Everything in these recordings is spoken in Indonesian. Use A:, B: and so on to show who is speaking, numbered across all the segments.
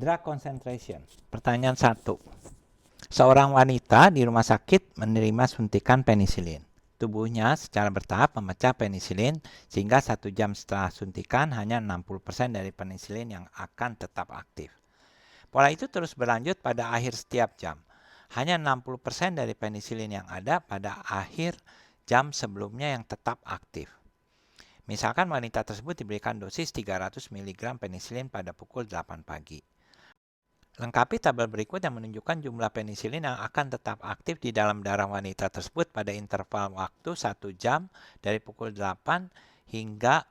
A: Drug concentration. Pertanyaan 1. Seorang wanita di rumah sakit menerima suntikan penisilin. Tubuhnya secara bertahap memecah penisilin sehingga 1 jam setelah suntikan hanya 60% dari penisilin yang akan tetap aktif. Pola itu terus berlanjut pada akhir setiap jam. Hanya 60% dari penisilin yang ada pada akhir jam sebelumnya yang tetap aktif. Misalkan wanita tersebut diberikan dosis 300 mg penisilin pada pukul 8 pagi. Lengkapi tabel berikut yang menunjukkan jumlah penisilin yang akan tetap aktif di dalam darah wanita tersebut pada interval waktu 1 jam dari pukul 8 hingga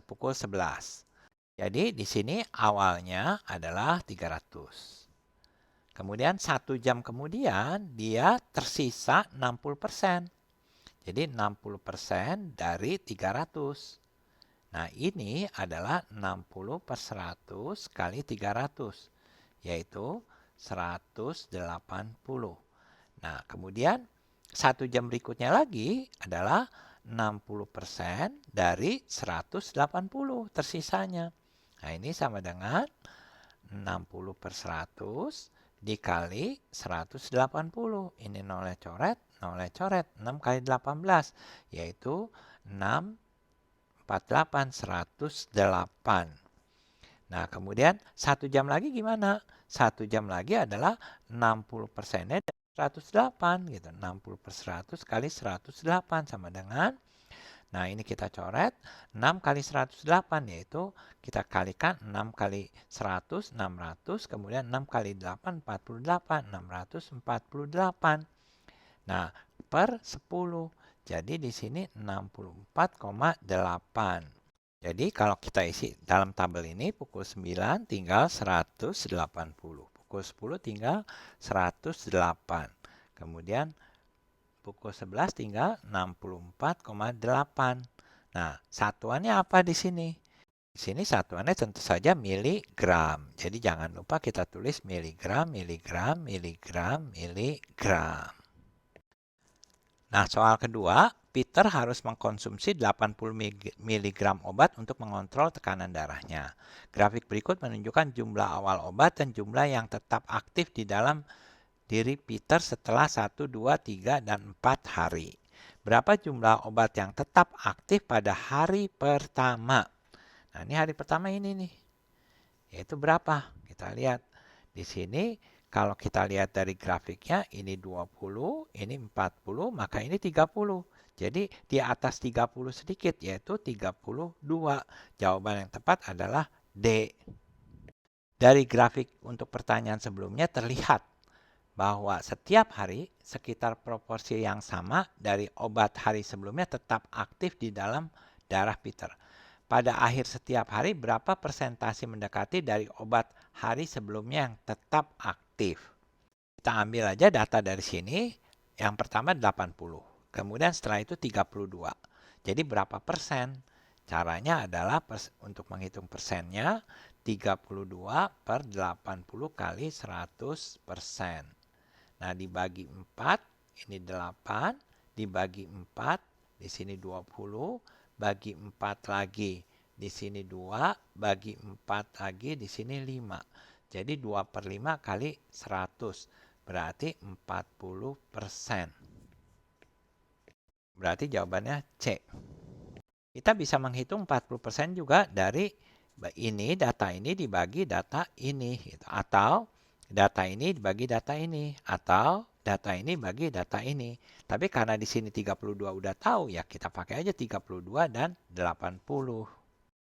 A: pukul 11. Jadi di sini awalnya adalah 300. Kemudian 1 jam kemudian dia tersisa 60%. Jadi 60% dari 300. Nah ini adalah 60/100 kali 300. Yaitu 180. Nah, kemudian 1 jam berikutnya lagi adalah 60% dari 180 tersisanya. Nah, ini sama dengan 60/100 dikali 180. Ini nolnya coret, 6 kali 18, yaitu 6, 48, 108. Nah, kemudian 1 jam lagi gimana? 1 jam lagi adalah 60%-nya dari 108 gitu. 60/100 kali 108 sama dengan, nah ini kita coret 6 kali 108, yaitu kita kalikan 6 kali 100, 600, kemudian 6 kali 8, 48, 648. Nah, per 10. Jadi di sini 64,8. Jadi kalau kita isi dalam tabel ini pukul 9 tinggal 180. Pukul 10 tinggal 108. Kemudian pukul 11 tinggal 64,8. Nah, satuannya apa di sini? Di sini satuannya tentu saja miligram. Jadi jangan lupa kita tulis miligram, miligram, miligram, miligram. Nah, soal kedua, Peter harus mengkonsumsi 80 mg obat untuk mengontrol tekanan darahnya. Grafik berikut menunjukkan jumlah awal obat dan jumlah yang tetap aktif di dalam diri Peter setelah 1, 2, 3, dan 4 hari. Berapa jumlah obat yang tetap aktif pada hari pertama? Nah, ini hari pertama ini nih. Yaitu berapa? Kita lihat. Di sini kalau kita lihat dari grafiknya, ini 20, ini 40, maka ini 30. Jadi di atas 30 sedikit, yaitu 32. Jawaban yang tepat adalah D. Dari grafik untuk pertanyaan sebelumnya terlihat bahwa setiap hari sekitar proporsi yang sama dari obat hari sebelumnya tetap aktif di dalam darah Peter. Pada akhir setiap hari berapa persentase mendekati dari obat hari sebelumnya yang tetap aktif. Kita ambil aja data dari sini. Yang pertama 80. Kemudian setelah itu 32. Jadi berapa persen? Caranya adalah untuk menghitung persennya 32/80 kali 100%. Nah, dibagi 4, ini 8, dibagi 4, di sini 20, bagi 4 lagi, di sini 2, bagi 4 lagi, di sini 5. Jadi 2/5 kali 100, berarti 40%. Berarti jawabannya C. Kita bisa menghitung 40% juga dari ini, data ini dibagi data ini, gitu. Atau data ini dibagi data ini, atau data ini bagi data ini. Tapi karena di sini 32 udah tahu, ya kita pakai aja 32 dan 80.